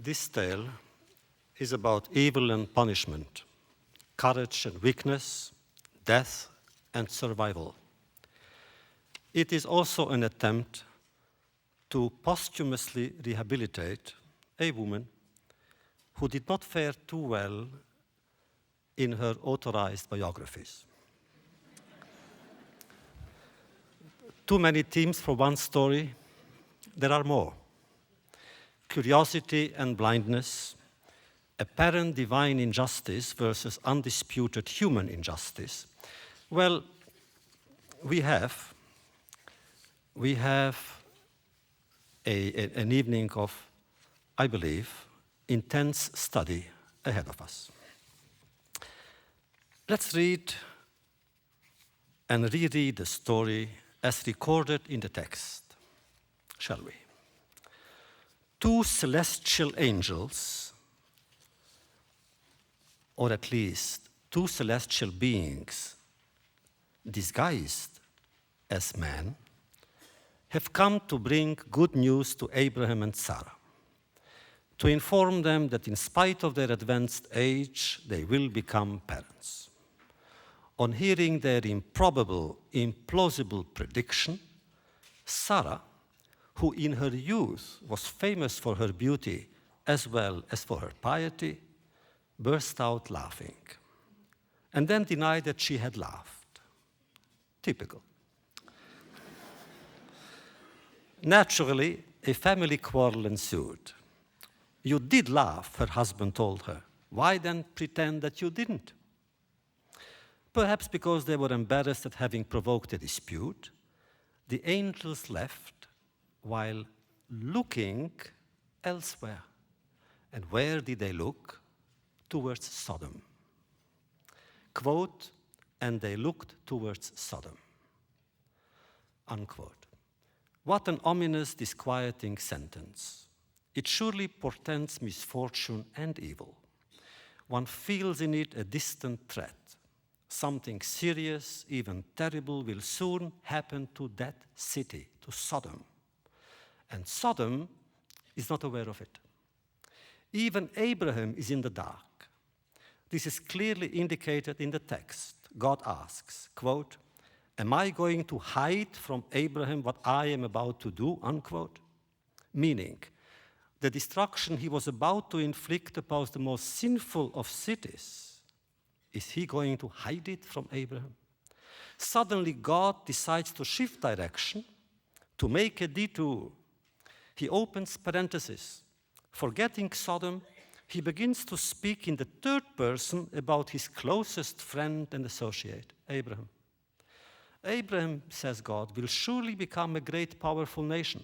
This tale is about evil and punishment, courage and weakness, death and survival. It is also an attempt to posthumously rehabilitate a woman who did not fare too well in her authorized biographies. Too many themes for one story. There are more. Curiosity and blindness, apparent divine injustice versus undisputed human injustice. Well, we have an evening of, I believe, intense study ahead of us. Let's read and reread the story as recorded in the text, shall we? Two celestial angels, or at least two celestial beings disguised as men, have come to bring good news to Abraham and Sarah, to inform them that in spite of their advanced age, they will become parents. On hearing their improbable, implausible prediction, Sarah, who in her youth was famous for her beauty as well as for her piety, burst out laughing, and then denied that she had laughed. Typical. Naturally, a family quarrel ensued. You did laugh, her husband told her. Why then pretend that you didn't? Perhaps because they were embarrassed at having provoked a dispute, the angels left while looking elsewhere. And where did they look? Towards Sodom. Quote, and they looked towards Sodom. Unquote. What an ominous, disquieting sentence. It surely portends misfortune and evil. One feels in it a distant threat. Something serious, even terrible, will soon happen to that city, to Sodom. And Sodom is not aware of it. Even Abraham is in the dark. This is clearly indicated in the text. God asks, quote, am I going to hide from Abraham what I am about to do, unquote? Meaning, the destruction he was about to inflict upon the most sinful of cities, is he going to hide it from Abraham? Suddenly, God decides to shift direction, to make a detour. He opens parentheses. Forgetting Sodom, he begins to speak in the third person about his closest friend and associate, Abraham. Abraham, says God, will surely become a great, powerful nation.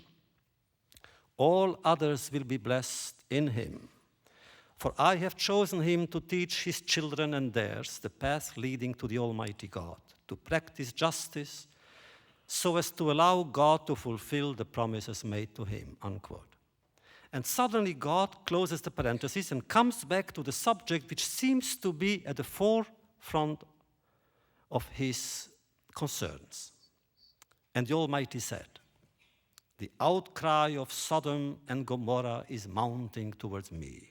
All others will be blessed in him. For I have chosen him to teach his children and theirs the path leading to the Almighty God, to practice justice, so as to allow God to fulfill the promises made to him, unquote. And suddenly God closes the parentheses and comes back to the subject which seems to be at the forefront of his concerns. And the Almighty said, the outcry of Sodom and Gomorrah is mounting towards me.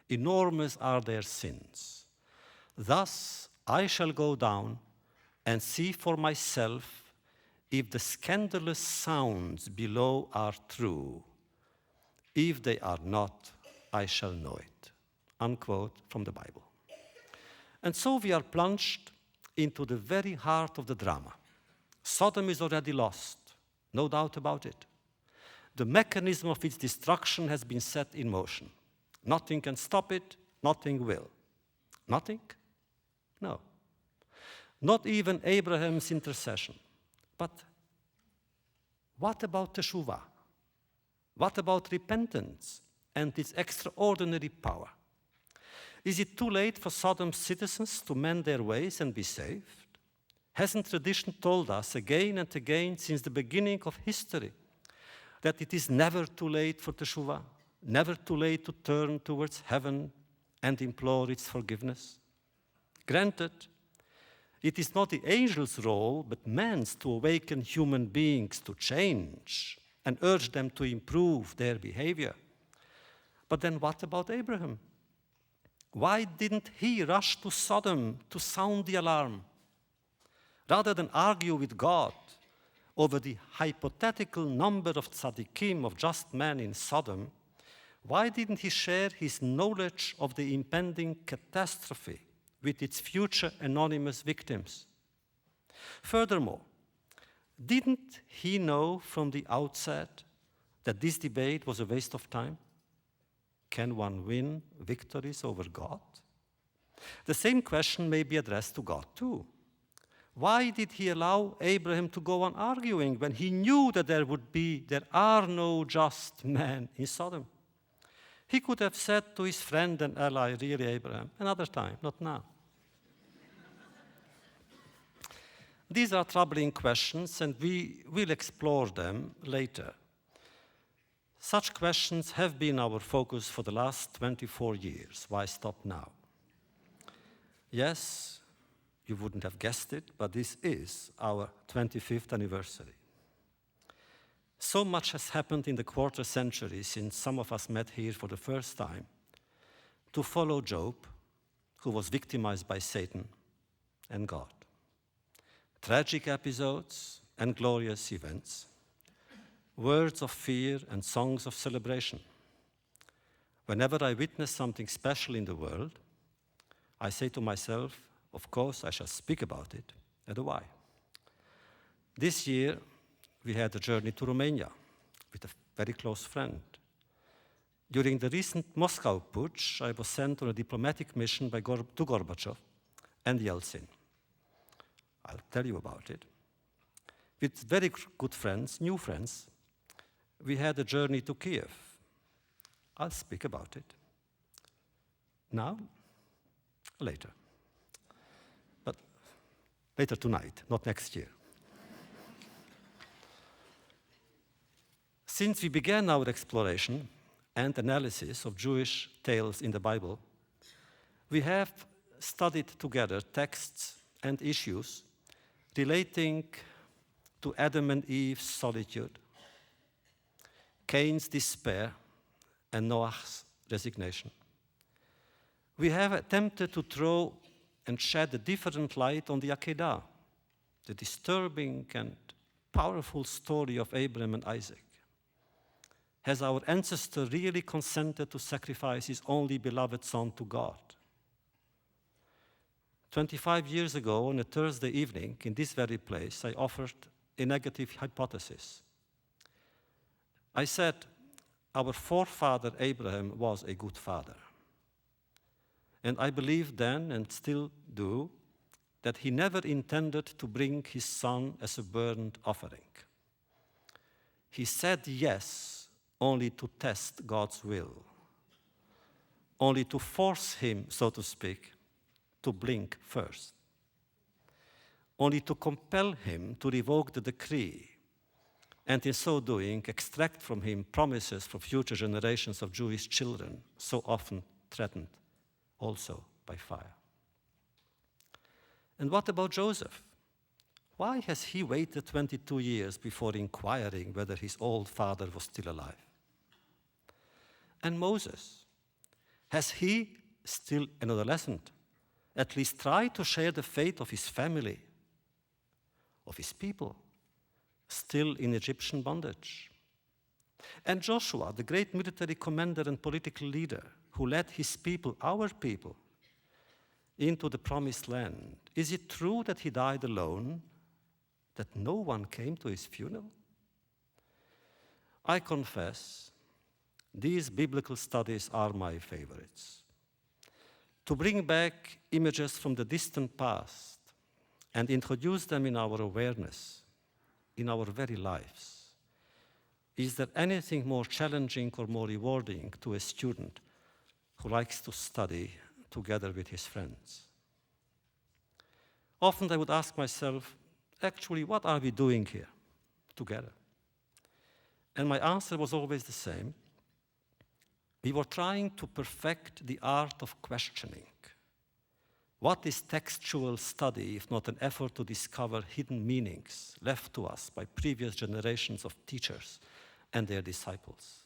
Enormous are their sins. Thus I shall go down and see for myself if the scandalous sounds below are true. If they are not, I shall know it. Unquote from the Bible. And so we are plunged into the very heart of the drama. Sodom is already lost, no doubt about it. The mechanism of its destruction has been set in motion. Nothing can stop it, nothing will. Nothing? No. Not even Abraham's intercession. But what about teshuvah? What about repentance and its extraordinary power? Is it too late for Sodom's citizens to mend their ways and be saved? Hasn't tradition told us again and again since the beginning of history that it is never too late for teshuvah, never too late to turn towards heaven and implore its forgiveness? Granted, it is not the angel's role, but man's to awaken human beings to change and urge them to improve their behavior. But then what about Abraham? Why didn't he rush to Sodom to sound the alarm? Rather than argue with God over the hypothetical number of tzaddikim, of just men in Sodom, why didn't he share his knowledge of the impending catastrophe with its future anonymous victims? Furthermore, didn't he know from the outset that this debate was a waste of time? Can one win victories over God? The same question may be addressed to God too. Why did he allow Abraham to go on arguing when he knew that there are no just men in Sodom? He could have said to his friend and ally, really, Abraham, another time, not now. These are troubling questions, and we will explore them later. Such questions have been our focus for the last 24 years. Why stop now? Yes, you wouldn't have guessed it, but this is our 25th anniversary. So much has happened in the quarter century since some of us met here for the first time to follow Job, who was victimized by Satan and God. Tragic episodes and glorious events, words of fear and songs of celebration. Whenever I witness something special in the world, I say to myself, of course, I shall speak about it, and why. This year, we had a journey to Romania with a very close friend. During the recent Moscow putsch, I was sent on a diplomatic mission to Gorbachev and Yeltsin. I'll tell you about it. With very good friends, new friends, we had a journey to Kiev. I'll speak about it. Now? Later. But later tonight, not next year. Since we began our exploration and analysis of Jewish tales in the Bible, we have studied together texts and issues relating to Adam and Eve's solitude, Cain's despair, and Noah's resignation. We have attempted to throw and shed a different light on the Akedah, the disturbing and powerful story of Abraham and Isaac. Has our ancestor really consented to sacrifice his only beloved son to God? 25 years ago, on a Thursday evening, in this very place, I offered a negative hypothesis. I said, our forefather Abraham was a good father. And I believed then, and still do, that he never intended to bring his son as a burnt offering. He said yes only to test God's will, only to force him, so to speak, to blink first, only to compel him to revoke the decree, and in so doing, extract from him promises for future generations of Jewish children, so often threatened also by fire. And what about Joseph? Why has he waited 22 years before inquiring whether his old father was still alive? And Moses, has he, still an adolescent, at least tried to share the fate of his family, of his people, still in Egyptian bondage? And Joshua, the great military commander and political leader who led his people, our people, into the promised land, is it true that he died alone, that no one came to his funeral? I confess, these biblical studies are my favorites. To bring back images from the distant past and introduce them in our awareness, in our very lives. Is there anything more challenging or more rewarding to a student who likes to study together with his friends? Often I would ask myself, actually, what are we doing here together? And my answer was always the same. We were trying to perfect the art of questioning. What is textual study if not an effort to discover hidden meanings left to us by previous generations of teachers and their disciples?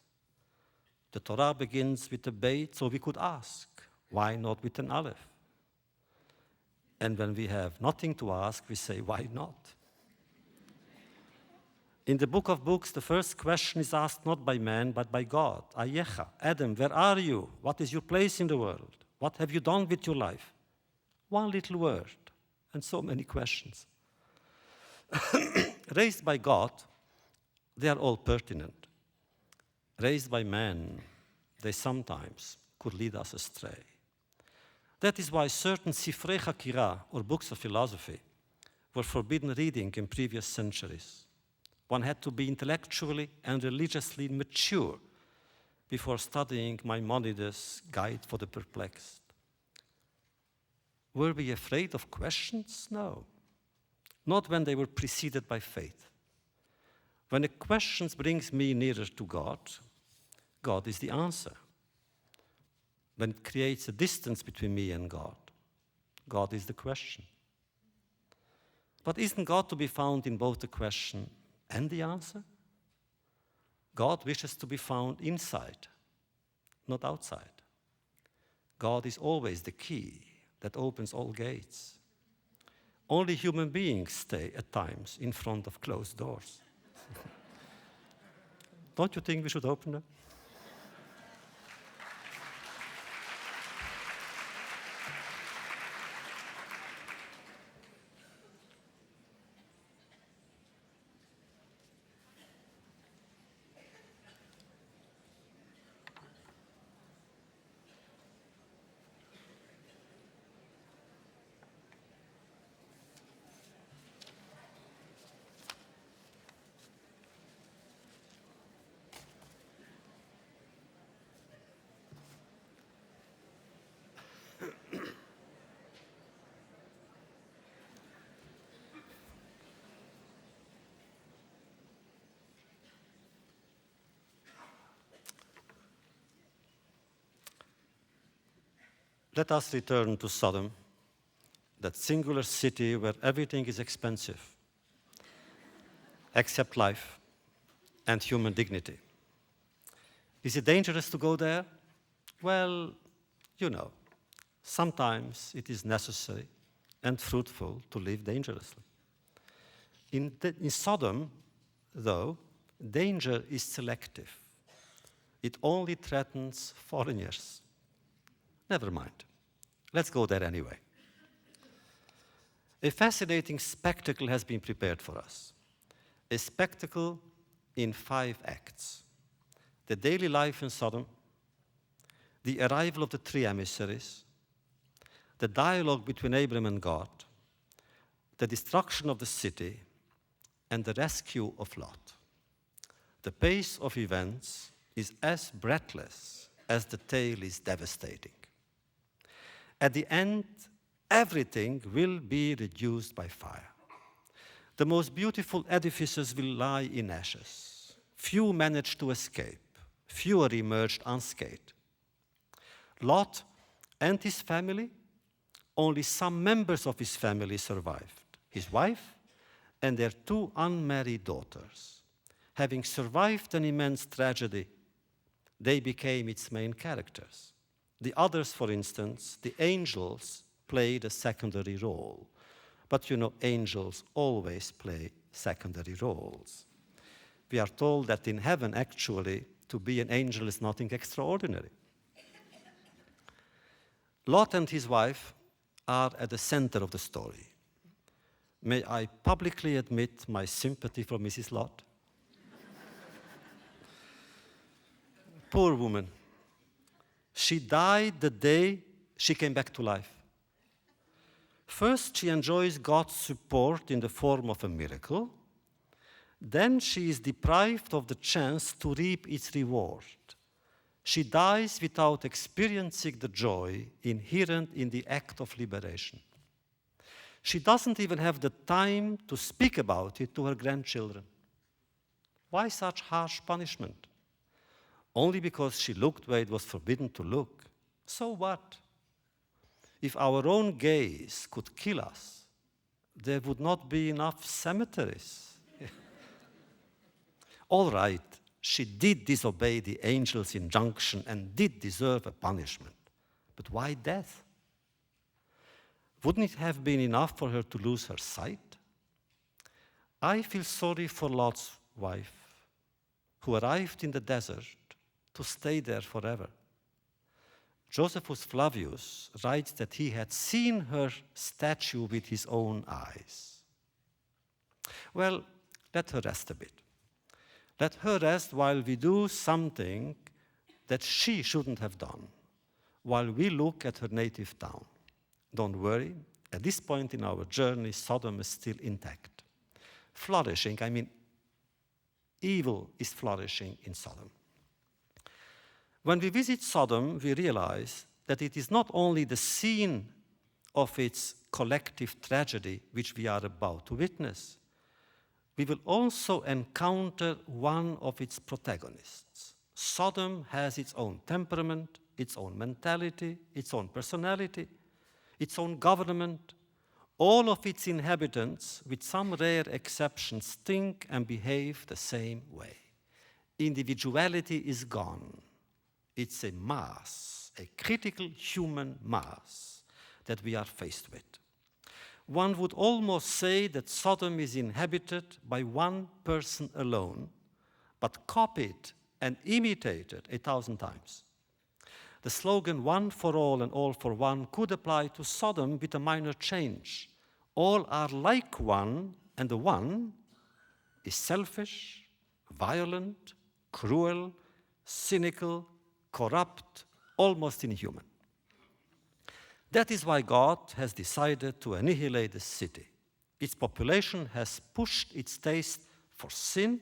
The Torah begins with a beit, so we could ask, why not with an aleph? And when we have nothing to ask, we say, why not? In the book of books, the first question is asked not by man, but by God. Ayecha, Adam, where are you? What is your place in the world? What have you done with your life? One little word, and so many questions. Raised by God, they are all pertinent. Raised by man, they sometimes could lead us astray. That is why certain Sifrei Hakira, or books of philosophy, were forbidden reading in previous centuries. One had to be intellectually and religiously mature before studying Maimonides' Guide for the Perplexed. Were we afraid of questions? No. Not when they were preceded by faith. When a question brings me nearer to God, God is the answer. When it creates a distance between me and God, God is the question. But isn't God to be found in both the question and the answer? God wishes to be found inside, not outside. God is always the key that opens all gates. Only human beings stay at times in front of closed doors. Don't you think we should open them? Let us return to Sodom, that singular city where everything is expensive, except life and human dignity. Is it dangerous to go there? Well, you know, sometimes it is necessary and fruitful to live dangerously. In Sodom, though, danger is selective. It only threatens foreigners. Never mind. Let's go there anyway. A fascinating spectacle has been prepared for us. A spectacle in 5 acts. The daily life in Sodom, the arrival of the 3 emissaries, the dialogue between Abram and God, the destruction of the city, and the rescue of Lot. The pace of events is as breathless as the tale is devastating. At the end, everything will be reduced by fire. The most beautiful edifices will lie in ashes. Few managed to escape. Fewer emerged unscathed. Lot and his family, only some members of his family survived. His wife and their 2 unmarried daughters. Having survived an immense tragedy, they became its main characters. The others, for instance, the angels, played a secondary role. But you know, angels always play secondary roles. We are told that in heaven, actually, to be an angel is nothing extraordinary. Lot and his wife are at the center of the story. May I publicly admit my sympathy for Mrs. Lot? Poor woman. She died the day she came back to life. First, she enjoys God's support in the form of a miracle. Then she is deprived of the chance to reap its reward. She dies without experiencing the joy inherent in the act of liberation. She doesn't even have the time to speak about it to her grandchildren. Why such harsh punishment? Only because she looked where it was forbidden to look. So what? If our own gaze could kill us, there would not be enough cemeteries. All right, she did disobey the angel's injunction and did deserve a punishment. But why death? Wouldn't it have been enough for her to lose her sight? I feel sorry for Lot's wife, who arrived in the desert to stay there forever. Josephus Flavius writes that he had seen her statue with his own eyes. Well, let her rest a bit. Let her rest while we do something that she shouldn't have done, while we look at her native town. Don't worry, at this point in our journey, Sodom is still intact. Flourishing, I mean, evil is flourishing in Sodom. When we visit Sodom, we realize that it is not only the scene of its collective tragedy which we are about to witness, we will also encounter one of its protagonists. Sodom has its own temperament, its own mentality, its own personality, its own government. All of its inhabitants, with some rare exceptions, think and behave the same way. Individuality is gone. It's a mass, a critical human mass that we are faced with. One would almost say that Sodom is inhabited by one person alone, but copied and imitated 1,000 times. The slogan, one for all and all for one, could apply to Sodom with a minor change. All are like one, and the one is selfish, violent, cruel, cynical, corrupt, almost inhuman. That is why God has decided to annihilate the city. Its population has pushed its taste for sin,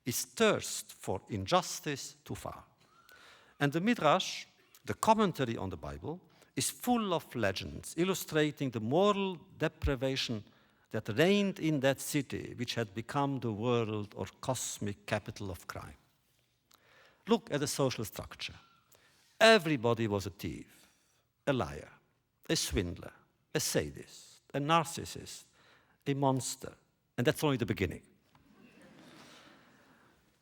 its thirst for injustice too far. And the Midrash, the commentary on the Bible, is full of legends illustrating the moral deprivation that reigned in that city, which had become the world or cosmic capital of crime. Look at the social structure. Everybody was a thief, a liar, a swindler, a sadist, a narcissist, a monster, and that's only the beginning.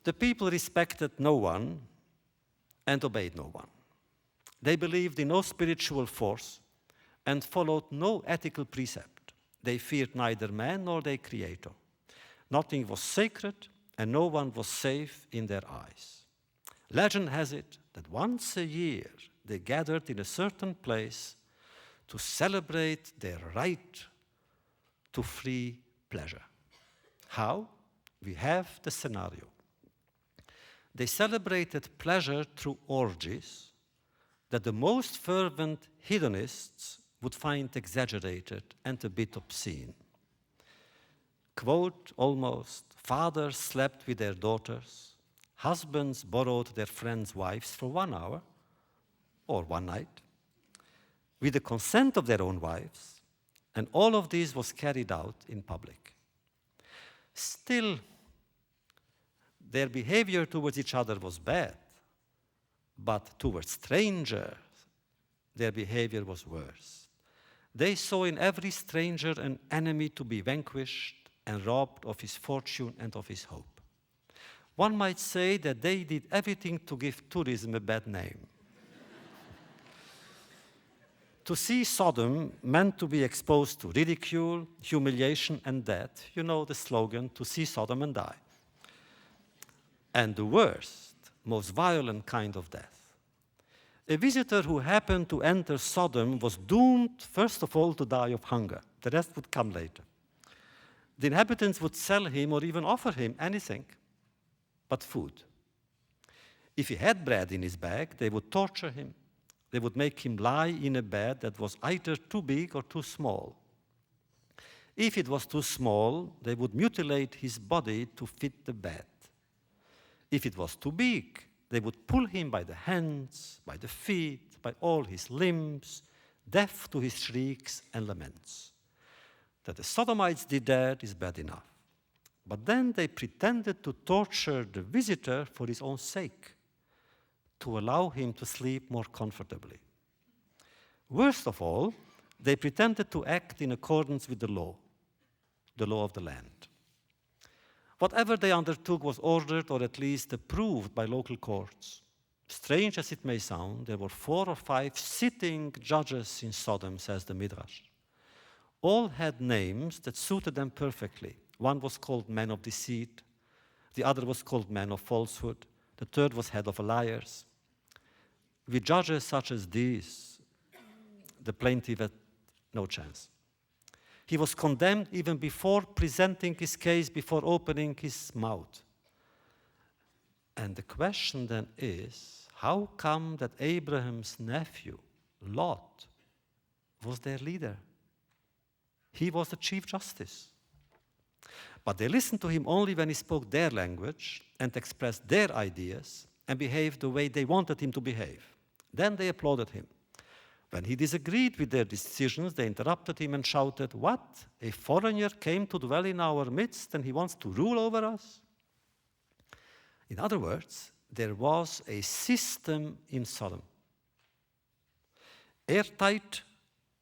The people respected no one and obeyed no one. They believed in no spiritual force and followed no ethical precept. They feared neither man nor their creator. Nothing was sacred and no one was safe in their eyes. Legend has it that once a year they gathered in a certain place to celebrate their right to free pleasure. How? We have the scenario. They celebrated pleasure through orgies that the most fervent hedonists would find exaggerated and a bit obscene. Quote almost, fathers slept with their daughters, husbands borrowed their friends' wives for 1 hour or one night, with the consent of their own wives, and all of this was carried out in public. Still, their behavior towards each other was bad, but towards strangers, their behavior was worse. They saw in every stranger an enemy to be vanquished and robbed of his fortune and of his hope. One might say that they did everything to give tourism a bad name. To see Sodom meant to be exposed to ridicule, humiliation, and death. You know the slogan, to see Sodom and die. And the worst, most violent kind of death. A visitor who happened to enter Sodom was doomed, first of all, to die of hunger. The rest would come later. The inhabitants would sell him or even offer him anything but food. If he had bread in his bag, they would torture him. They would make him lie in a bed that was either too big or too small. If it was too small, they would mutilate his body to fit the bed. If it was too big, they would pull him by the hands, by the feet, by all his limbs, deaf to his shrieks and laments. That the Sodomites did that is bad enough. But then they pretended to torture the visitor for his own sake, to allow him to sleep more comfortably. Worst of all, they pretended to act in accordance with the law of the land. Whatever they undertook was ordered or at least approved by local courts. Strange as it may sound, there were 4 or 5 sitting judges in Sodom, says the Midrash. All had names that suited them perfectly. One was called man of deceit, the other was called man of falsehood, the third was head of liars. With judges such as these, the plaintiff had no chance. He was condemned even before presenting his case, before opening his mouth. And the question then is, how come that Abraham's nephew, Lot, was their leader? He was the chief justice. But they listened to him only when he spoke their language and expressed their ideas and behaved the way they wanted him to behave. Then they applauded him. When he disagreed with their decisions, they interrupted him and shouted, "What? A foreigner came to dwell in our midst and he wants to rule over us?" In other words, there was a system in Sodom. Airtight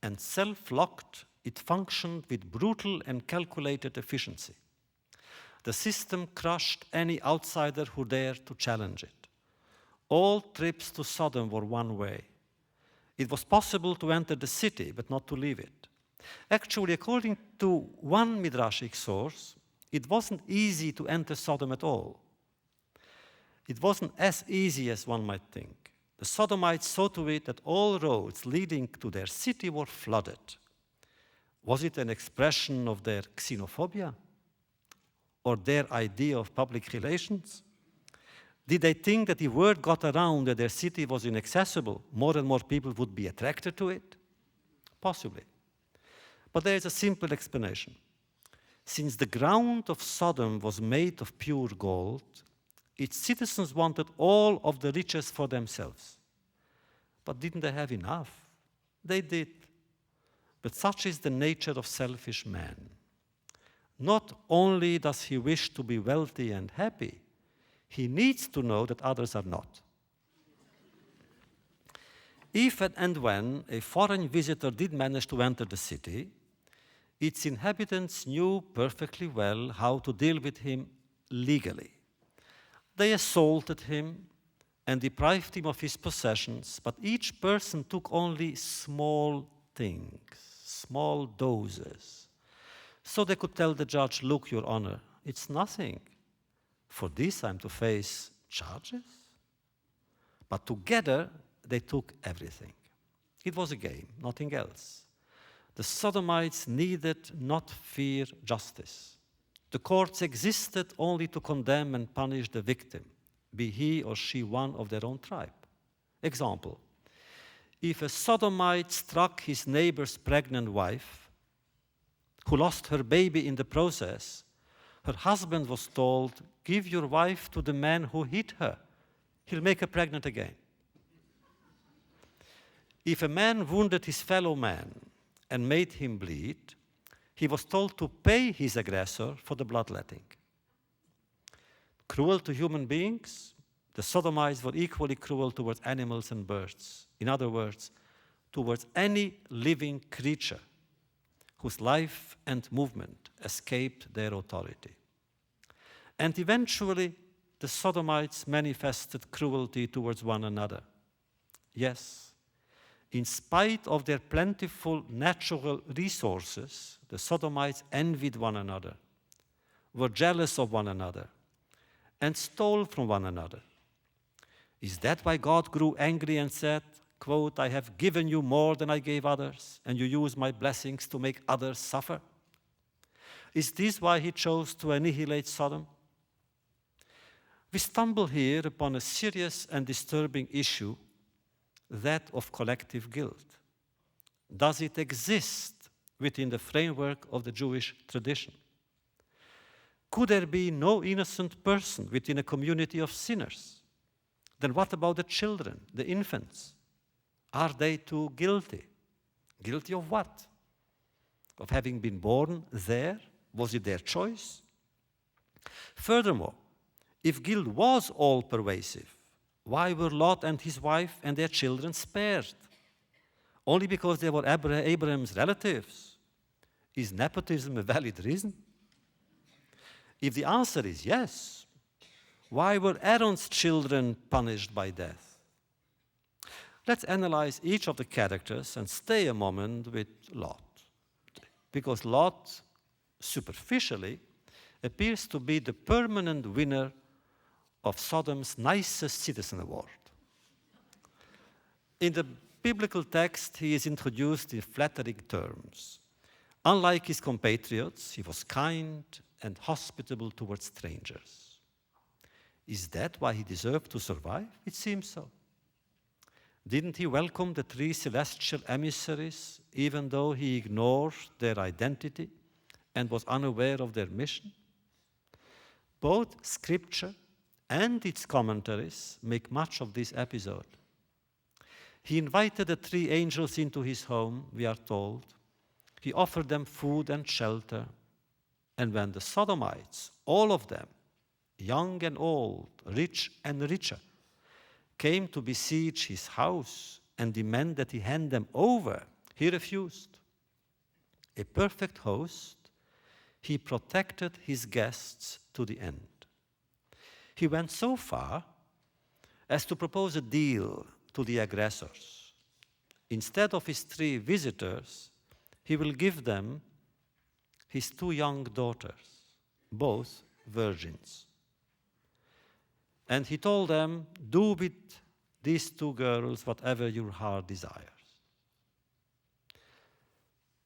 and self-locked, it functioned with brutal and calculated efficiency. The system crushed any outsider who dared to challenge it. All trips to Sodom were one way. It was possible to enter the city, but not to leave it. Actually, according to one Midrashic source, it wasn't easy to enter Sodom at all. It wasn't as easy as one might think. The Sodomites saw to it that all roads leading to their city were flooded. Was it an expression of their xenophobia? Or their idea of public relations? Did they think that if word got around that their city was inaccessible, more and more people would be attracted to it? Possibly. But there is a simple explanation. Since the ground of Sodom was made of pure gold, its citizens wanted all of the riches for themselves. But didn't they have enough? They did. But such is the nature of selfish man. Not only does he wish to be wealthy and happy, he needs to know that others are not. If and when a foreign visitor did manage to enter the city, its inhabitants knew perfectly well how to deal with him legally. They assaulted him and deprived him of his possessions, but each person took only small things, small doses. So they could tell the judge, "Look, Your Honor, it's nothing. For this I'm to face charges." But together they took everything. It was a game, nothing else. The Sodomites needed not fear justice. The courts existed only to condemn and punish the victim, be he or she one of their own tribe. Example, if a Sodomite struck his neighbor's pregnant wife, who lost her baby in the process, her husband was told, "Give your wife to the man who hit her. He'll make her pregnant again." If a man wounded his fellow man and made him bleed, he was told to pay his aggressor for the bloodletting. Cruel to human beings, the Sodomites were equally cruel towards animals and birds. In other words, towards any living creature whose life and movement escaped their authority. And eventually, the Sodomites manifested cruelty towards one another. Yes, in spite of their plentiful natural resources, the Sodomites envied one another, were jealous of one another, and stole from one another. Is that why God grew angry and said, quote, "I have given you more than I gave others, and you use my blessings to make others suffer"? Is this why he chose to annihilate Sodom? We stumble here upon a serious and disturbing issue, that of collective guilt. Does it exist within the framework of the Jewish tradition? Could there be no innocent person within a community of sinners? Then what about the children, the infants? Are they too guilty? Guilty of what? Of having been born there? Was it their choice? Furthermore, if guilt was all-pervasive, why were Lot and his wife and their children spared? Only because they were Abraham's relatives? Is nepotism a valid reason? If the answer is yes, why were Aaron's children punished by death? Let's analyze each of the characters and stay a moment with Lot. Because Lot, superficially, appears to be the permanent winner of Sodom's nicest citizen award. In the biblical text, he is introduced in flattering terms. Unlike his compatriots, he was kind and hospitable towards strangers. Is that why he deserved to survive? It seems so. Didn't he welcome the 3 celestial emissaries, even though he ignored their identity and was unaware of their mission? Both Scripture and its commentaries make much of this episode. He invited the 3 angels into his home, we are told. He offered them food and shelter. And when the Sodomites, all of them, young and old, rich and richer, came to besiege his house and demand that he hand them over, he refused. A perfect host, he protected his guests to the end. He went so far as to propose a deal to the aggressors. Instead of his 3 visitors, he will give them his 2 young daughters, both virgins. And he told them, do with these 2 girls whatever your heart desires.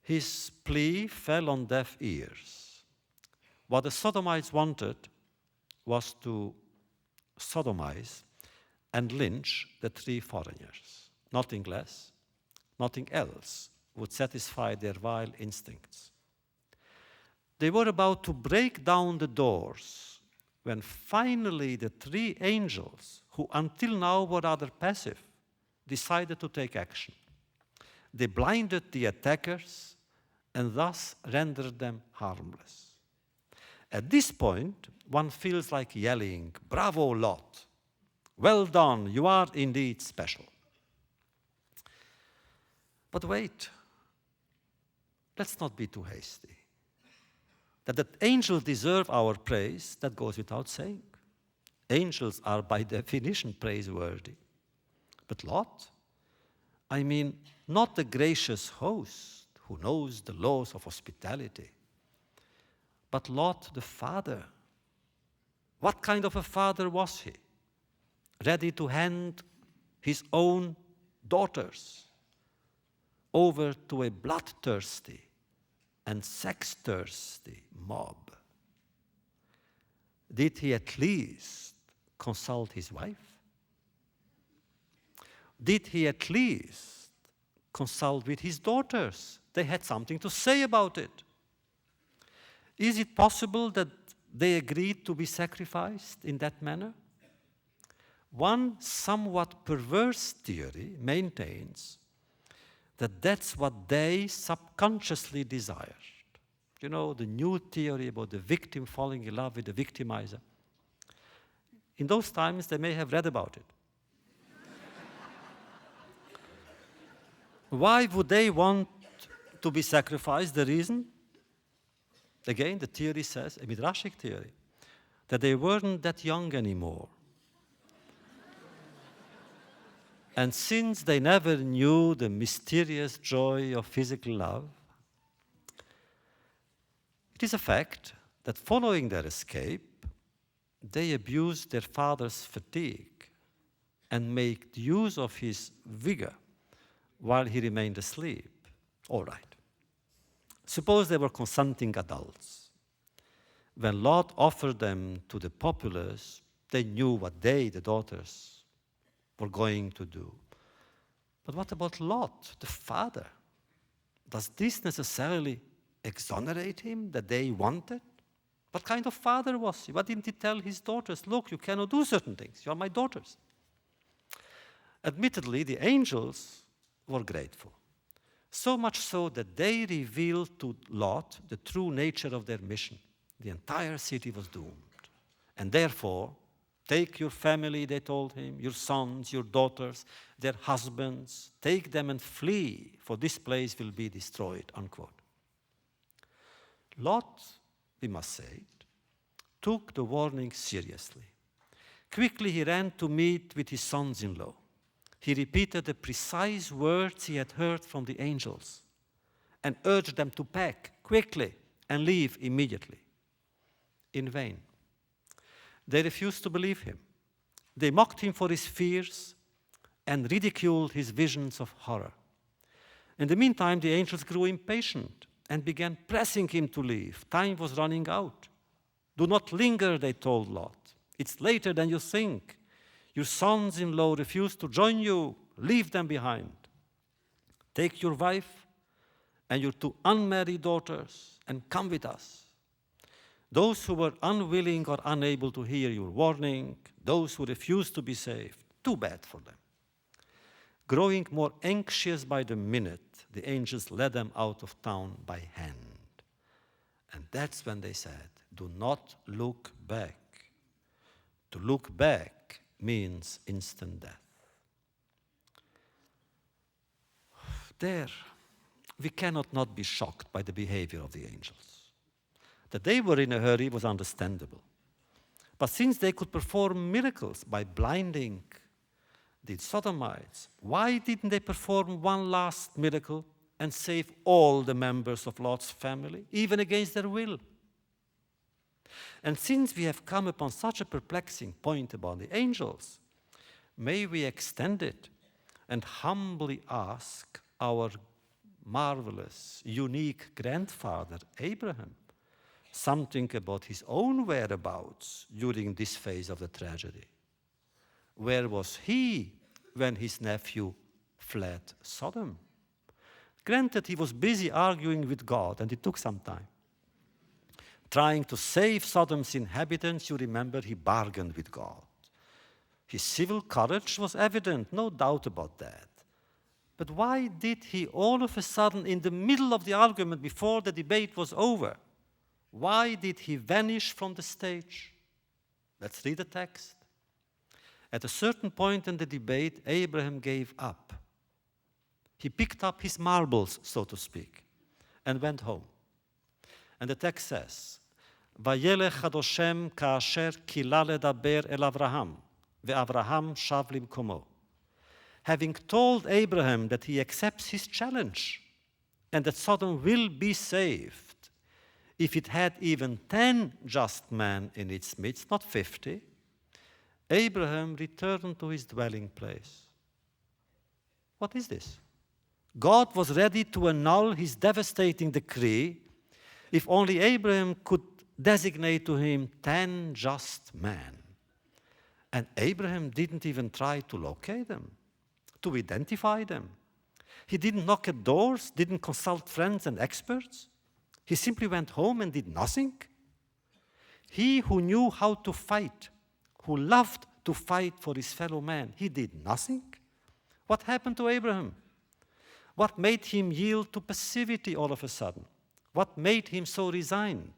His plea fell on deaf ears. What the Sodomites wanted was to sodomize and lynch the 3 foreigners. Nothing less, nothing else would satisfy their vile instincts. They were about to break down the doors when finally the 3 angels, who until now were rather passive, decided to take action. They blinded the attackers and thus rendered them harmless. At this point, one feels like yelling, "Bravo, Lot! Well done, you are indeed special." But wait, let's not be too hasty. That the angels deserve our praise, that goes without saying. Angels are by definition praiseworthy. But Lot, I mean, not the gracious host who knows the laws of hospitality, but Lot the father. What kind of a father was he? Ready to hand his own daughters over to a bloodthirsty and sex-thirsty mob. Did he at least consult his wife? Did he at least consult with his daughters? They had something to say about it. Is it possible that they agreed to be sacrificed in that manner? One somewhat perverse theory maintains that that's what they subconsciously desired. You know, the new theory about the victim falling in love with the victimizer. In those times, they may have read about it. Why would they want to be sacrificed? The reason? Again, the theory says, a midrashic theory, that they weren't that young anymore. And since they never knew the mysterious joy of physical love, it is a fact that following their escape, they abused their father's fatigue and made use of his vigor while he remained asleep. All right. Suppose they were consenting adults. When Lot offered them to the populace, they knew what they, the daughters, were going to do. But what about Lot, the father? Does this necessarily exonerate him that they wanted? What kind of father was he? What didn't he tell his daughters? Look, you cannot do certain things. You are my daughters. Admittedly, the angels were grateful. So much so that they revealed to Lot the true nature of their mission. The entire city was doomed. And therefore, take your family, they told him, your sons, your daughters, their husbands, take them and flee, for this place will be destroyed, unquote. Lot, we must say, took the warning seriously. Quickly he ran to meet with his sons-in-law. He repeated the precise words he had heard from the angels and urged them to pack quickly and leave immediately. In vain. They refused to believe him. They mocked him for his fears and ridiculed his visions of horror. In the meantime, the angels grew impatient and began pressing him to leave. Time was running out. Do not linger, they told Lot. It's later than you think. Your sons-in-law refuse to join you. Leave them behind. Take your wife and your 2 unmarried daughters and come with us. Those who were unwilling or unable to hear your warning, those who refused to be saved, too bad for them. Growing more anxious by the minute, the angels led them out of town by hand. And that's when they said, do not look back. To look back means instant death. There, we cannot not be shocked by the behavior of the angels. That they were in a hurry was understandable. But since they could perform miracles by blinding the Sodomites, why didn't they perform one last miracle and save all the members of Lot's family, even against their will? And since we have come upon such a perplexing point about the angels, may we extend it and humbly ask our marvelous, unique grandfather, Abraham, something about his own whereabouts during this phase of the tragedy. Where was he when his nephew fled Sodom? Granted, he was busy arguing with God, and it took some time. Trying to save Sodom's inhabitants, you remember he bargained with God. His civil courage was evident, no doubt about that. But why did he all of a sudden, in the middle of the argument before the debate was over, why did he vanish from the stage? Let's read the text. At a certain point in the debate, Abraham gave up. He picked up his marbles, so to speak, and went home. And the text says, Vayelech ad Hashem ka'asher kila ledaber el Avraham, ve'Avraham shav limkomo. Having told Abraham that he accepts his challenge and that Sodom will be saved if it had even 10 just men in its midst, not 50, Abraham returned to his dwelling place. What is this? God was ready to annul his devastating decree if only Abraham could designate to him 10 just men. And Abraham didn't even try to locate them, to identify them. He didn't knock at doors, didn't consult friends and experts. He simply went home and did nothing. He who knew how to fight, who loved to fight for his fellow man, he did nothing. What happened to Abraham? What made him yield to passivity all of a sudden? What made him so resigned?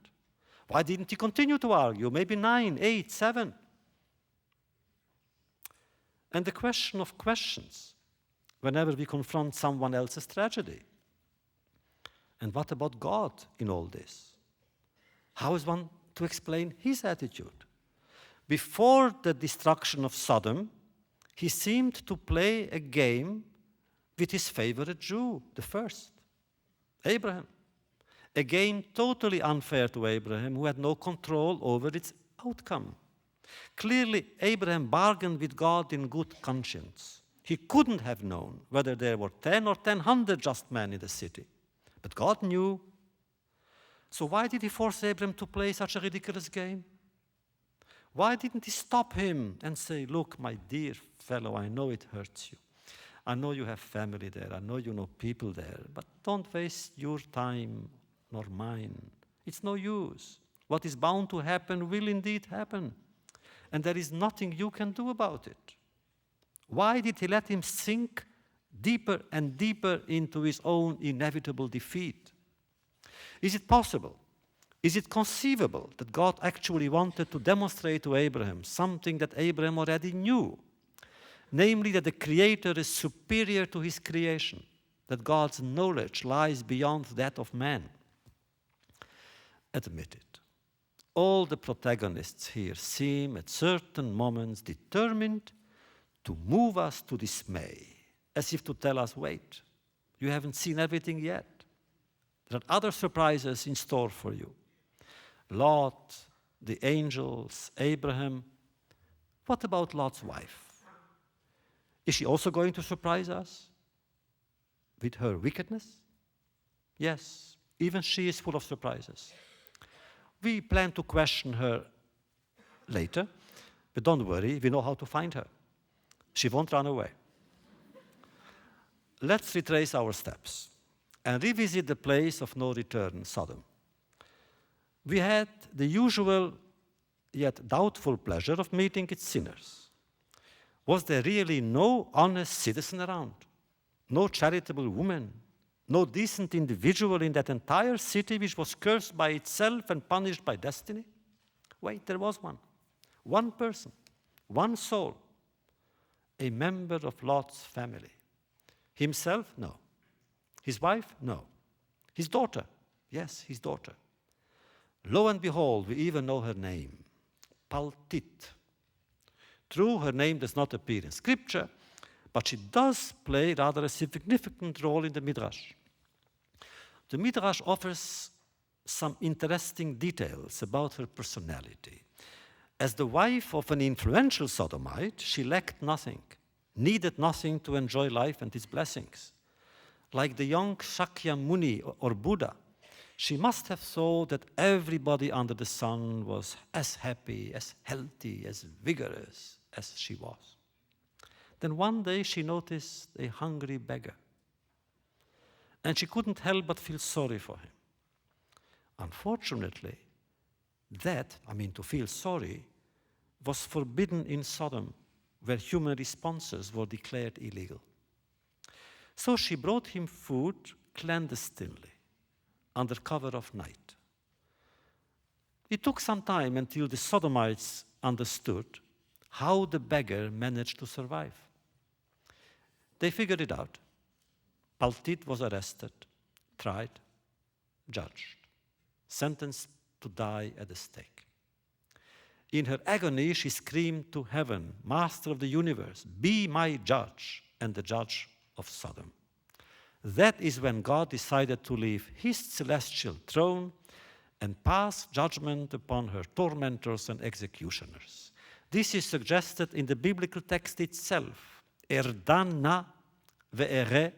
Why didn't he continue to argue? Maybe 9, 8, 7. And the question of questions whenever we confront someone else's tragedy. And what about God in all this? How is one to explain his attitude? Before the destruction of Sodom, he seemed to play a game with his favorite Jew, the first, Abraham. A game totally unfair to Abraham, who had no control over its outcome. Clearly, Abraham bargained with God in good conscience. He couldn't have known whether there were 10 or 100 just men in the city. But God knew. So why did he force Abraham to play such a ridiculous game? Why didn't he stop him and say, look, my dear fellow, I know it hurts you. I know you have family there. I know you know people there. But don't waste your time nor mine. It's no use. What is bound to happen will indeed happen. And there is nothing you can do about it. Why did he let him sink deeper and deeper into his own inevitable defeat? Is it possible? Is it conceivable that God actually wanted to demonstrate to Abraham something that Abraham already knew? Namely, that the Creator is superior to his creation, that God's knowledge lies beyond that of man. Admit it. all the protagonists here seem at certain moments determined to move us to dismay, as if to tell us, wait, you haven't seen everything yet. There are other surprises in store for you. Lot, the angels, Abraham. What about Lot's wife? Is she also going to surprise us with her wickedness? Yes, even she is full of surprises. We plan to question her later, but don't worry, we know how to find her. She won't run away. Let's retrace our steps and revisit the place of no return, Sodom. We had the usual yet doubtful pleasure of meeting its sinners. Was there really no honest citizen around? No charitable woman? No decent individual in that entire city which was cursed by itself and punished by destiny? Wait, there was one. One person, one soul, a member of Lot's family. Himself? No. His wife? No. His daughter? Yes, his daughter. Lo and behold, we even know her name, Paltit. True, her name does not appear in Scripture, but she does play rather a significant role in the Midrash. The Midrash offers some interesting details about her personality. As the wife of an influential Sodomite, she lacked nothing, needed nothing to enjoy life and its blessings. Like the young Shakyamuni or Buddha, she must have thought that everybody under the sun was as happy, as healthy, as vigorous as she was. Then one day she noticed a hungry beggar, and she couldn't help but feel sorry for him. Unfortunately, to feel sorry, was forbidden in Sodom, where human responses were declared illegal. So she brought him food clandestinely, under cover of night. It took some time until the Sodomites understood how the beggar managed to survive. They figured it out. Paltit was arrested, tried, judged, sentenced to die at the stake. In her agony, she screamed to heaven, Master of the universe, be my judge and the judge of Sodom. That is when God decided to leave his celestial throne and pass judgment upon her tormentors and executioners. This is suggested in the biblical text itself. Erdana ve'ere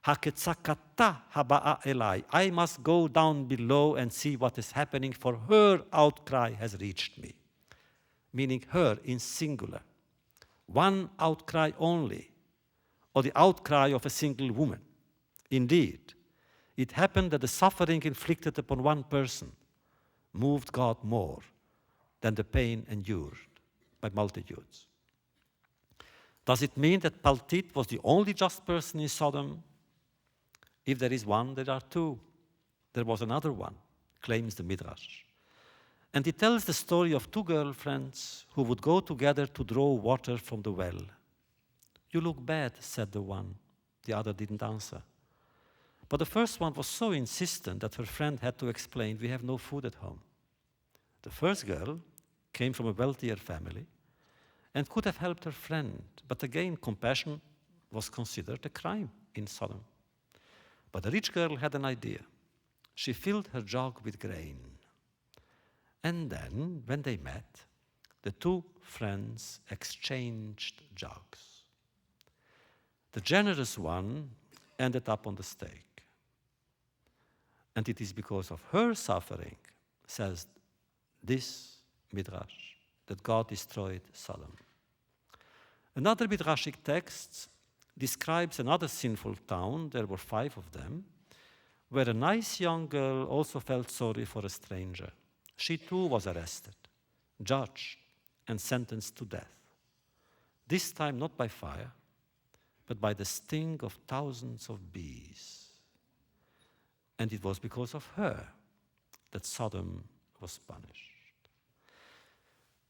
haketzakata haba'a elai. I must go down below and see what is happening, for her outcry has reached me. Meaning her in singular. One outcry only, or the outcry of a single woman. Indeed, it happened that the suffering inflicted upon one person moved God more than the pain endured by multitudes. Does it mean that Paltit was the only just person in Sodom? If there is one, there are two. There was another one, claims the Midrash. And it tells the story of two girlfriends who would go together to draw water from the well. You look bad, said the one. The other didn't answer. But the first one was so insistent that her friend had to explain, we have no food at home. The first girl came from a wealthier family and could have helped her friend, but again, compassion was considered a crime in Sodom. But the rich girl had an idea. She filled her jug with grain. And then, when they met, the two friends exchanged jugs. The generous one ended up on the stake. And it is because of her suffering, says this Midrash, that God destroyed Sodom. Another Midrashic text describes another sinful town, there were 5 of them, where a nice young girl also felt sorry for a stranger. She too was arrested, judged, and sentenced to death. This time not by fire, but by the sting of thousands of bees. And it was because of her that Sodom was punished.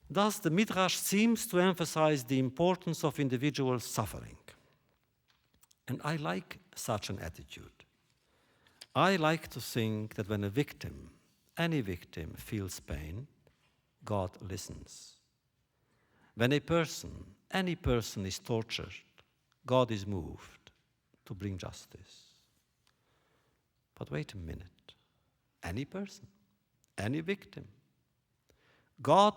Thus, the Midrash seems to emphasize the importance of individual suffering. And I like such an attitude. I like to think that when a victim any victim feels pain, God listens. When a person, any person is tortured, God is moved to bring justice. But wait a minute. Any person, any victim. God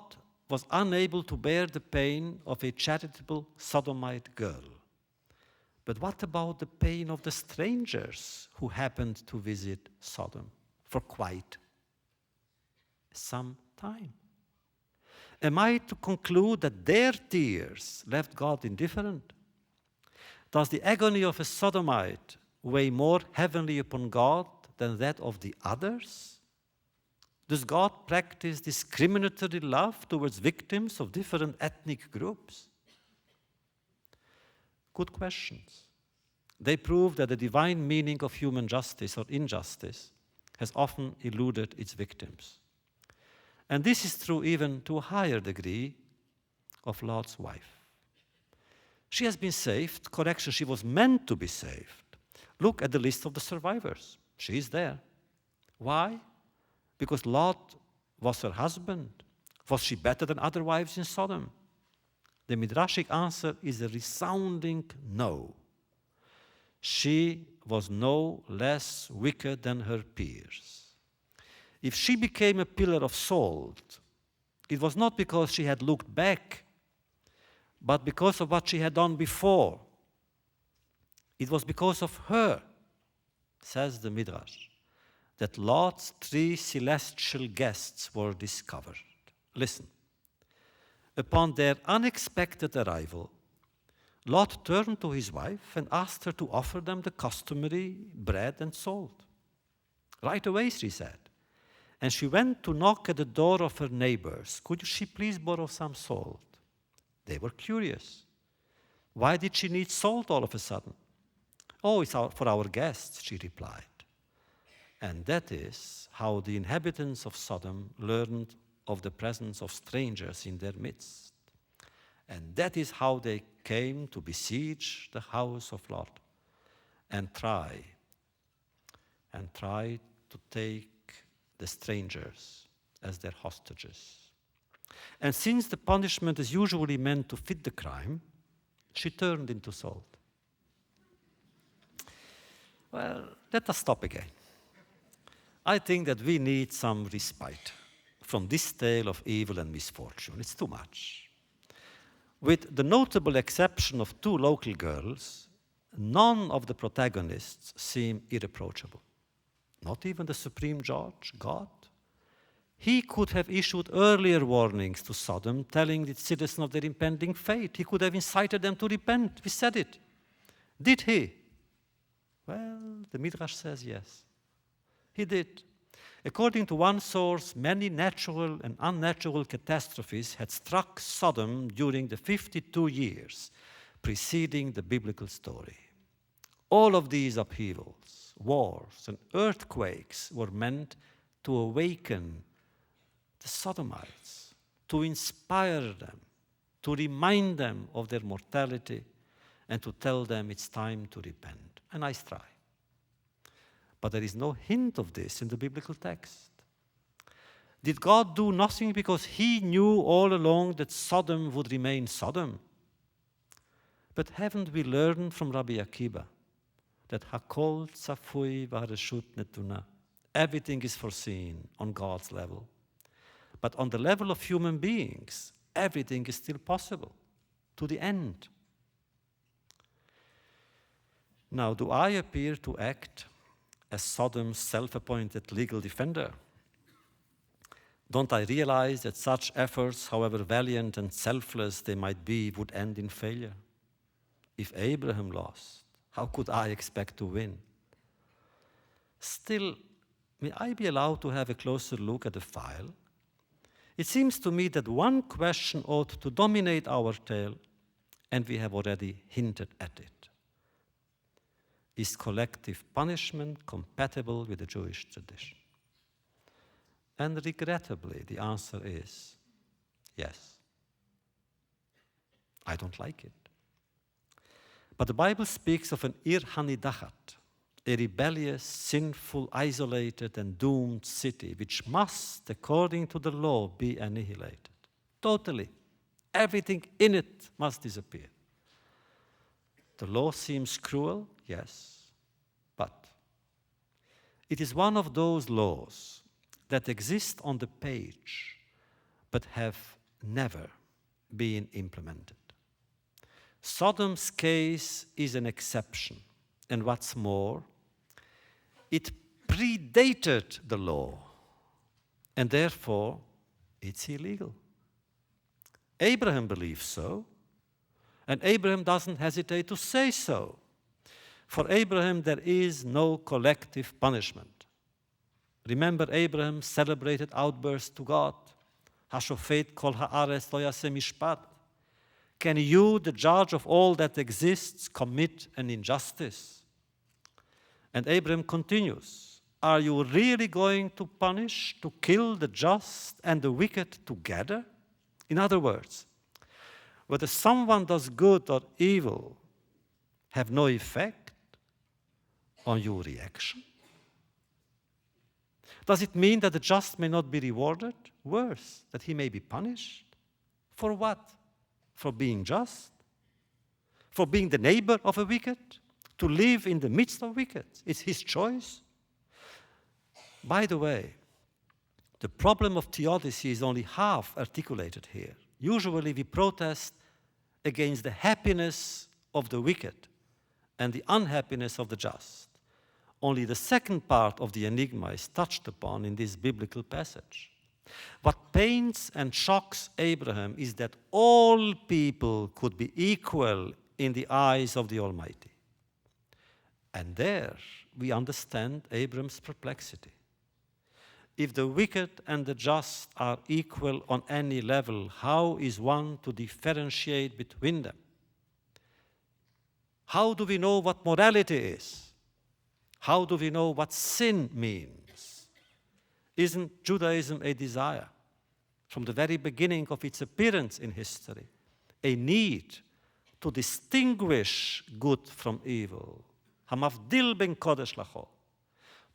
was unable to bear the pain of a charitable sodomite girl. But what about the pain of the strangers who happened to visit Sodom for quite some time? Am I to conclude that their tears left God indifferent? Does the agony of a sodomite weigh more heavily upon God than that of the others? Does God practice discriminatory love towards victims of different ethnic groups? Good questions. They prove that the divine meaning of human justice or injustice has often eluded its victims. And this is true even to a higher degree of Lot's wife. She has been saved. Correction, she was meant to be saved. Look at the list of the survivors. She is there. Why? Because Lot was her husband. Was she better than other wives in Sodom? The Midrashic answer is a resounding no. She was no less wicked than her peers. If she became a pillar of salt, it was not because she had looked back, but because of what she had done before. It was because of her, says the Midrash, that Lot's 3 celestial guests were discovered. Listen. Upon their unexpected arrival, Lot turned to his wife and asked her to offer them the customary bread and salt. Right away, she said. And she went to knock at the door of her neighbors. Could she please borrow some salt? They were curious. Why did she need salt all of a sudden? Oh, it's for our guests, she replied. And that is how the inhabitants of Sodom learned of the presence of strangers in their midst. And that is how they came to besiege the house of Lot and try to take the strangers as their hostages. And since the punishment is usually meant to fit the crime, she turned into salt. Well, let us stop again. I think that we need some respite from this tale of evil and misfortune. It's too much. With the notable exception of 2 local girls, none of the protagonists seem irreproachable. Not even the supreme judge, God. He could have issued earlier warnings to Sodom, telling its citizens of their impending fate. He could have incited them to repent. We said it. Did he? Well, the Midrash says yes. He did. According to one source, many natural and unnatural catastrophes had struck Sodom during the 52 years preceding the biblical story. All of these upheavals, wars, and earthquakes were meant to awaken the Sodomites, to inspire them, to remind them of their mortality, and to tell them it's time to repent. A nice try. But there is no hint of this in the biblical text. Did God do nothing because he knew all along that Sodom would remain Sodom? But haven't we learned from Rabbi Akiva that Hakol Tzafui V'Hareshut Netuna, everything is foreseen on God's level. But on the level of human beings, everything is still possible, to the end. Now, do I appear to act as Sodom's self-appointed legal defender? Don't I realize that such efforts, however valiant and selfless they might be, would end in failure? If Abraham lost, how could I expect to win? Still, may I be allowed to have a closer look at the file? It seems to me that one question ought to dominate our tale, and we have already hinted at it. Is collective punishment compatible with the Jewish tradition? And regrettably, the answer is yes. I don't like it. But the Bible speaks of an ir hanidachat, a rebellious, sinful, isolated, and doomed city, which must, according to the law, be annihilated. Totally. Everything in it must disappear. The law seems cruel, yes, but it is one of those laws that exist on the page, but have never been implemented. Sodom's case is an exception, and what's more, it predated the law, and therefore it's illegal. Abraham believes so, and Abraham doesn't hesitate to say so. For Abraham, there is no collective punishment. Remember Abraham's celebrated outburst to God, Hashofet kol haaretz lo yaseh mishpat. Can you, the judge of all that exists, commit an injustice? And Abraham continues, are you really going to punish, to kill the just and the wicked together? In other words, whether someone does good or evil have no effect on your reaction? Does it mean that the just may not be rewarded? Worse, that he may be punished? For what? For being just? For being the neighbor of a wicked? To live in the midst of wicked? It's his choice. By the way, the problem of theodicy is only half articulated here. Usually we protest against the happiness of the wicked and the unhappiness of the just. Only the second part of the enigma is touched upon in this biblical passage. What pains and shocks Abraham is that all people could be equal in the eyes of the Almighty. And there we understand Abraham's perplexity. If the wicked and the just are equal on any level, how is one to differentiate between them? How do we know what morality is? How do we know what sin means? Isn't Judaism a desire, from the very beginning of its appearance in history, a need to distinguish good from evil? Hamavdil ben kodesh lachol.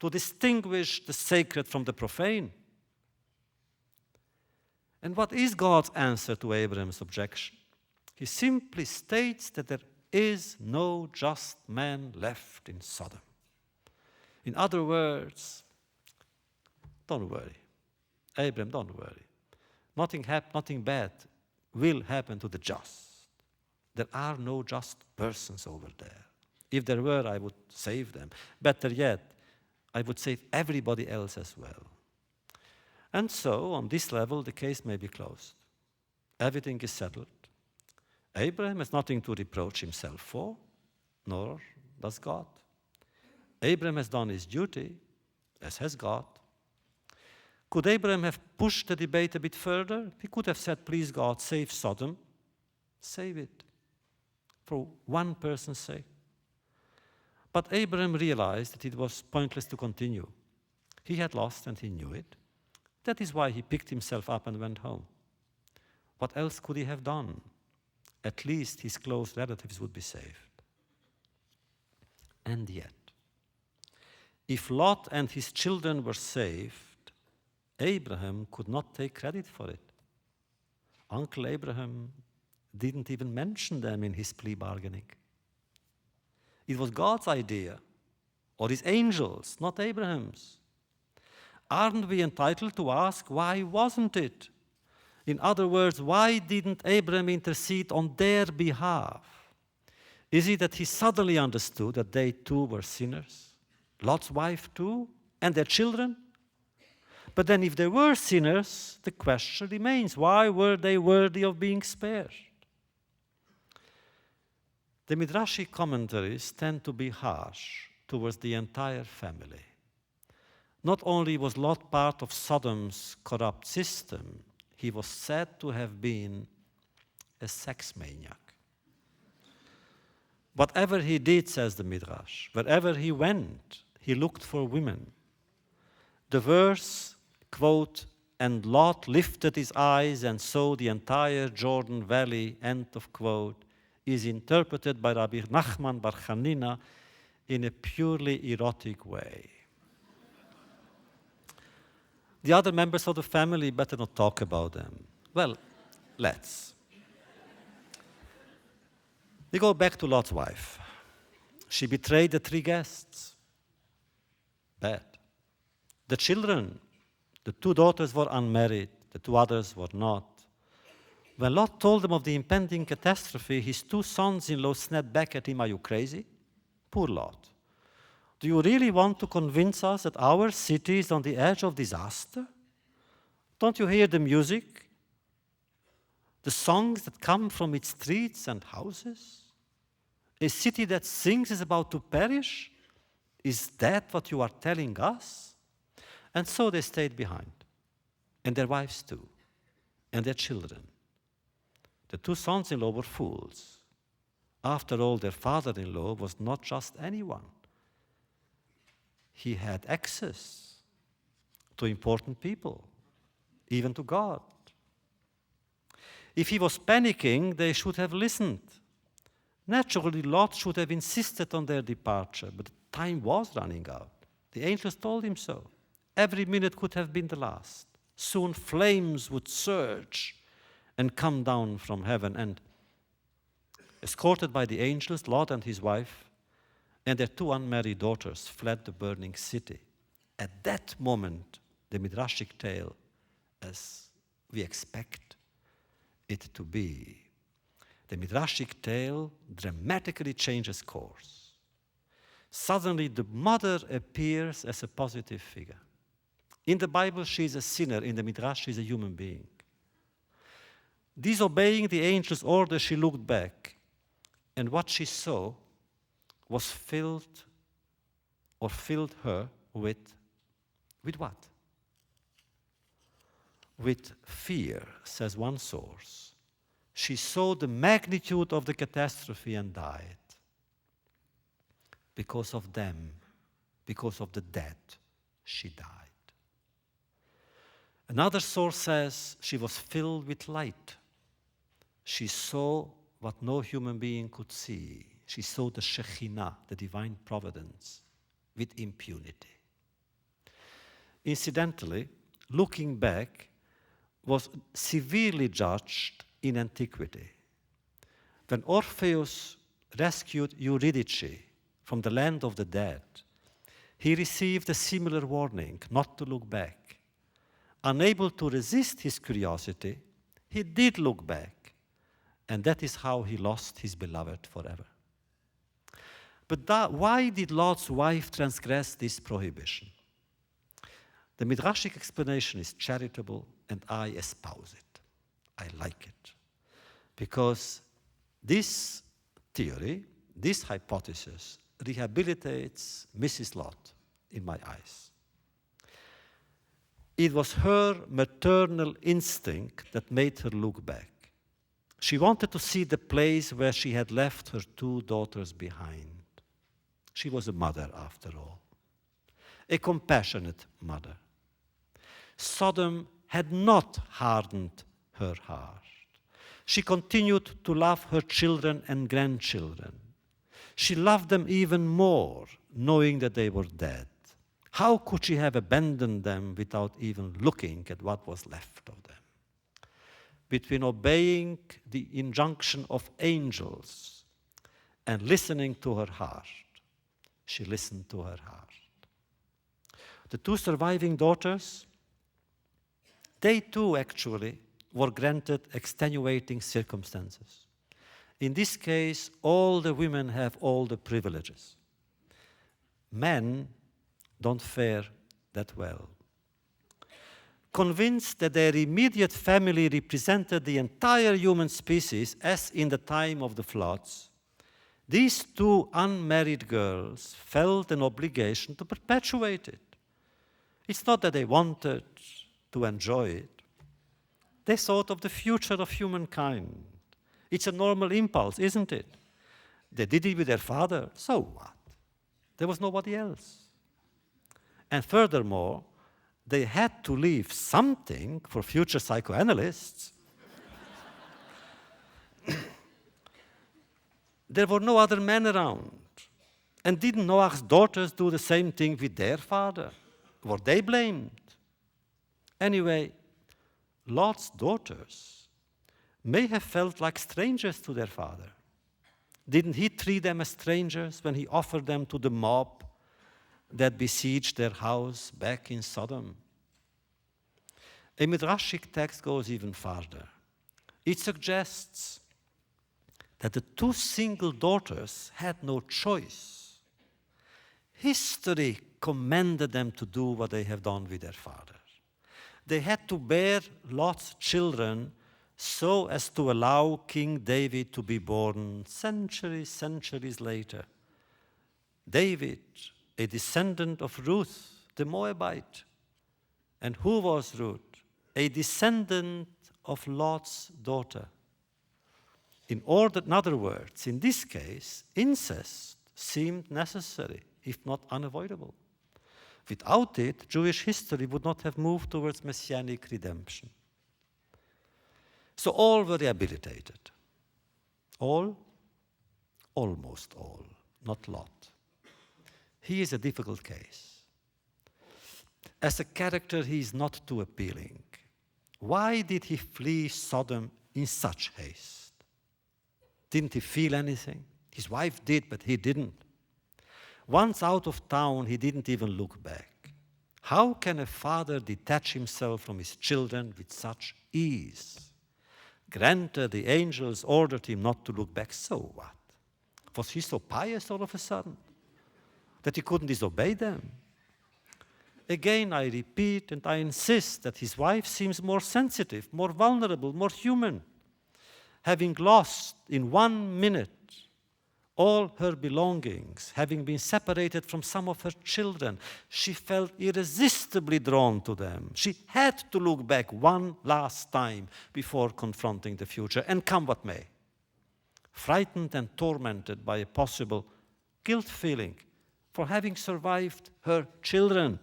To distinguish the sacred from the profane. And what is God's answer to Abraham's objection? He simply states that there is no just man left in Sodom. In other words, don't worry. Abraham, don't worry. Nothing bad will happen to the just. There are no just persons over there. If there were, I would save them. Better yet, I would save everybody else as well. And so, on this level, the case may be closed. Everything is settled. Abraham has nothing to reproach himself for, nor does God. Abraham has done his duty, as has God. Could Abraham have pushed the debate a bit further? He could have said, please God, save Sodom. Save it. For one person's sake. But Abraham realized that it was pointless to continue. He had lost and he knew it. That is why he picked himself up and went home. What else could he have done? At least his close relatives would be saved. And yet, if Lot and his children were saved, Abraham could not take credit for it. Uncle Abraham didn't even mention them in his plea bargaining. It was God's idea, or his angels, not Abraham's. Aren't we entitled to ask, why wasn't it? In other words, why didn't Abraham intercede on their behalf? Is it that he suddenly understood that they too were sinners? Lot's wife too? And their children? But then if they were sinners, the question remains, why were they worthy of being spared? The Midrashic commentaries tend to be harsh towards the entire family. Not only was Lot part of Sodom's corrupt system, he was said to have been a sex maniac. Whatever he did, says the Midrash, wherever he went, he looked for women. The verse, quote, and Lot lifted his eyes and saw the entire Jordan Valley, end of quote, is interpreted by Rabbi Nachman bar Chanina in a purely erotic way. The other members of the family better not talk about them. Well, let's. We go back to Lot's wife. She betrayed the 3 guests. Bad. The children, the 2 daughters were unmarried, the 2 others were not. When Lot told them of the impending catastrophe, his 2 sons-in-law snapped back at him, "Are you crazy?" Poor Lot. Do you really want to convince us that our city is on the edge of disaster? Don't you hear the music? The songs that come from its streets and houses? A city that sings is about to perish? Is that what you are telling us? And so they stayed behind, and their wives too, and their children. The 2 sons-in-law were fools. After all, their father-in-law was not just anyone. He had access to important people, even to God. If he was panicking, they should have listened. Naturally, Lot should have insisted on their departure, but time was running out. The angels told him so. Every minute could have been the last. Soon flames would surge and come down from heaven. And escorted by the angels, Lot and his wife and their 2 unmarried daughters fled the burning city. At that moment, the Midrashic tale, as we expect it to be, the Midrashic tale dramatically changes course. Suddenly, the mother appears as a positive figure. In the Bible, she is a sinner. In the Midrash, she is a human being. Disobeying the angel's order, she looked back, and what she saw was filled her with what? With fear, says one source. She saw the magnitude of the catastrophe and died. Because of them, because of the dead, she died. Another source says she was filled with light. She saw what no human being could see. She saw the Shekhinah, the divine providence, with impunity. Incidentally, looking back was severely judged in antiquity. When Orpheus rescued Eurydice from the land of the dead, he received a similar warning not to look back. Unable to resist his curiosity, he did look back, and that is how he lost his beloved forever. But why did Lot's wife transgress this prohibition? The Midrashic explanation is charitable, and I espouse it. I like it. Because this theory, this hypothesis, rehabilitates Mrs. Lot in my eyes. It was her maternal instinct that made her look back. She wanted to see the place where she had left her 2 daughters behind. She was a mother, after all, a compassionate mother. Sodom had not hardened her heart. She continued to love her children and grandchildren. She loved them even more, knowing that they were dead. How could she have abandoned them without even looking at what was left of them? Between obeying the injunction of angels and listening to her heart, she listened to her heart. The 2 surviving daughters, they too actually were granted extenuating circumstances. In this case, all the women have all the privileges. Men don't fare that well. Convinced that their immediate family represented the entire human species, as in the time of the floods, these 2 unmarried girls felt an obligation to perpetuate it. It's not that they wanted to enjoy it. They thought of the future of humankind. It's a normal impulse, isn't it? They did it with their father, so what? There was nobody else. And furthermore, they had to leave something for future psychoanalysts. There were no other men around. And didn't Noah's daughters do the same thing with their father? Were they blamed? Anyway, Lot's daughters may have felt like strangers to their father. Didn't he treat them as strangers when he offered them to the mob that besieged their house back in Sodom? A Midrashic text goes even farther. It suggests that the two single daughters had no choice. History commanded them to do what they have done with their father. They had to bear Lot's children so as to allow King David to be born centuries later. David, a descendant of Ruth, the Moabite. And who was Ruth? A descendant of Lot's daughter. In other words, in this case, incest seemed necessary, if not unavoidable. Without it, Jewish history would not have moved towards messianic redemption. So all were rehabilitated. All? Almost all, not Lot. He is a difficult case. As a character, he is not too appealing. Why did he flee Sodom in such haste? Didn't he feel anything? His wife did, but he didn't. Once out of town, he didn't even look back. How can a father detach himself from his children with such ease? Granted, the angels ordered him not to look back, so what? Was he so pious all of a sudden that he couldn't disobey them? Again, I repeat and I insist that his wife seems more sensitive, more vulnerable, more human. Having lost in 1 minute all her belongings, having been separated from some of her children, she felt irresistibly drawn to them. She had to look back one last time before confronting the future, and come what may. Frightened and tormented by a possible guilt feeling for having survived her children,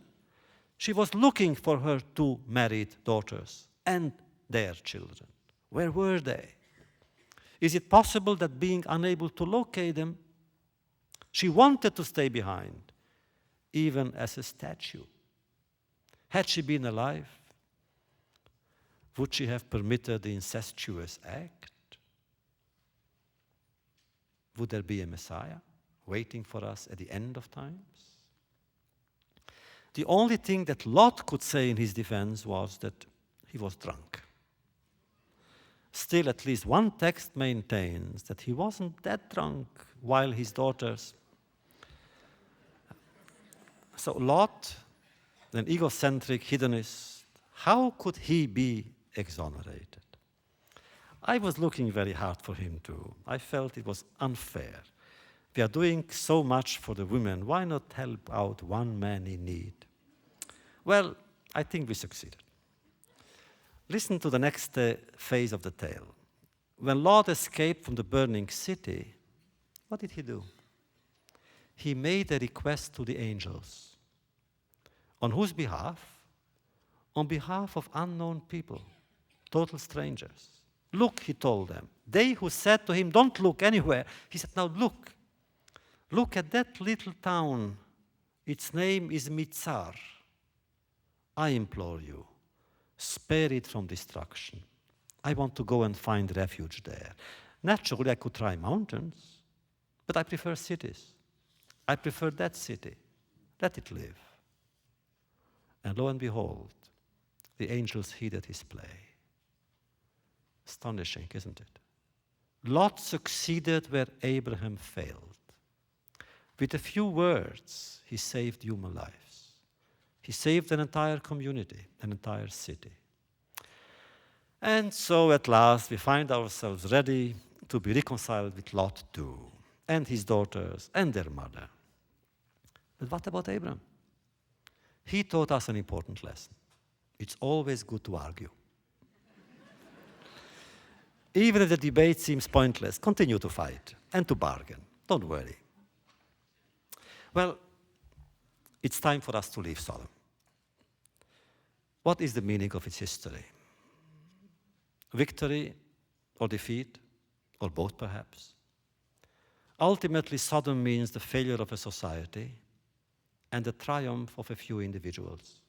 she was looking for her 2 married daughters and their children. Where were they? Is it possible that being unable to locate them, she wanted to stay behind, even as a statue? Had she been alive, would she have permitted the incestuous act? Would there be a Messiah waiting for us at the end of times? The only thing that Lot could say in his defense was that he was drunk. Still, at least one text maintains that he wasn't that drunk while his daughters. So Lot, an egocentric hedonist, how could he be exonerated? I was looking very hard for him too. I felt it was unfair. We are doing so much for the women. Why not help out one man in need? Well, I think we succeeded. Listen to the next phase of the tale. When Lot escaped from the burning city, what did he do? He made a request to the angels. On whose behalf? On behalf of unknown people, total strangers. Look, he told them. They who said to him, don't look anywhere. He said, now look. Look at that little town. Its name is Mitzar. I implore you, spare it from destruction. I want to go and find refuge there. Naturally, I could try mountains, but I prefer cities. I prefer that city. Let it live. And lo and behold, the angels heeded his play. Astonishing, isn't it? Lot succeeded where Abraham failed. With a few words, he saved human lives. He saved an entire community, an entire city. And so at last we find ourselves ready to be reconciled with Lot too, and his daughters and their mother. But what about Abraham? He taught us an important lesson. It's always good to argue. Even if the debate seems pointless, continue to fight and to bargain. Don't worry. Well, it's time for us to leave Sodom. What is the meaning of its history? Victory or defeat, or both perhaps? Ultimately, Sodom means the failure of a society and the triumph of a few individuals.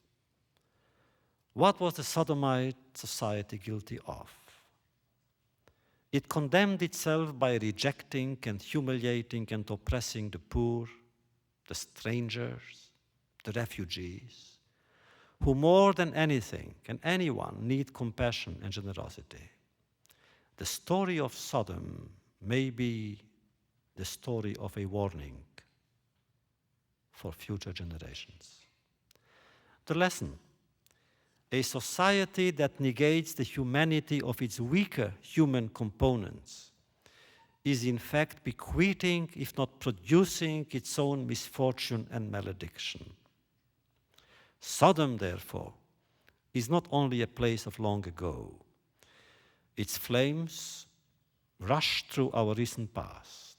What was the Sodomite society guilty of? It condemned itself by rejecting and humiliating and oppressing the poor, the strangers, the refugees, who more than anything and anyone need compassion and generosity. The story of Sodom may be the story of a warning for future generations. The lesson: a society that negates the humanity of its weaker human components is in fact bequeathing, if not producing, its own misfortune and malediction. Sodom, therefore, is not only a place of long ago. Its flames rush through our recent past.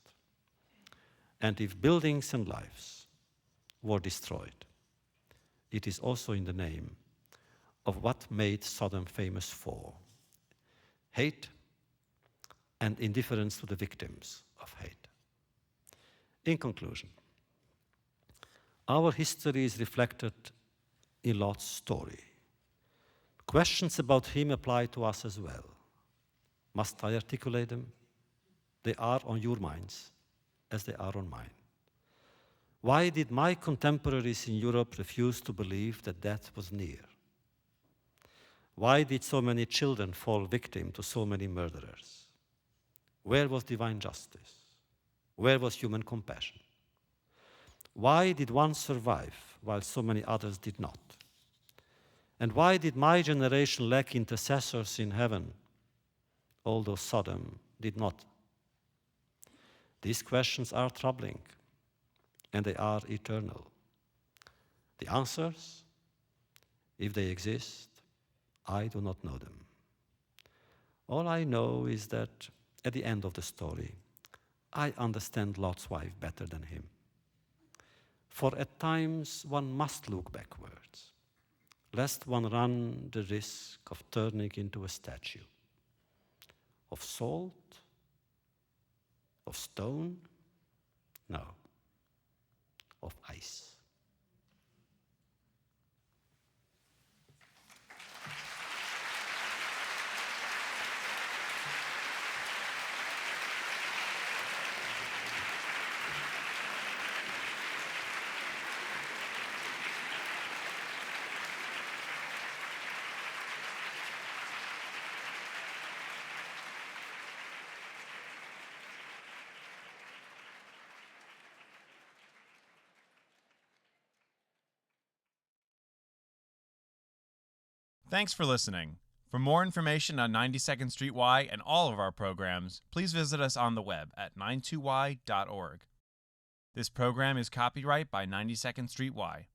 And if buildings and lives were destroyed, it is also in the name of what made Sodom famous for: hate and indifference to the victims of hate. In conclusion, our history is reflected in Lot's story. Questions about him apply to us as well. Must I articulate them? They are on your minds as they are on mine. Why did my contemporaries in Europe refuse to believe that death was near? Why did so many children fall victim to so many murderers? Where was divine justice? Where was human compassion? Why did one survive while so many others did not? And why did my generation lack intercessors in heaven, although Sodom did not? These questions are troubling, and they are eternal. The answers, if they exist, I do not know them. All I know is that at the end of the story, I understand Lot's wife better than him. For at times one must look backwards, lest one run the risk of turning into a statue of salt, of stone, no, of ice. Thanks for listening. For more information on 92nd Street Y and all of our programs, please visit us on the web at 92y.org. This program is copyright by 92nd Street Y.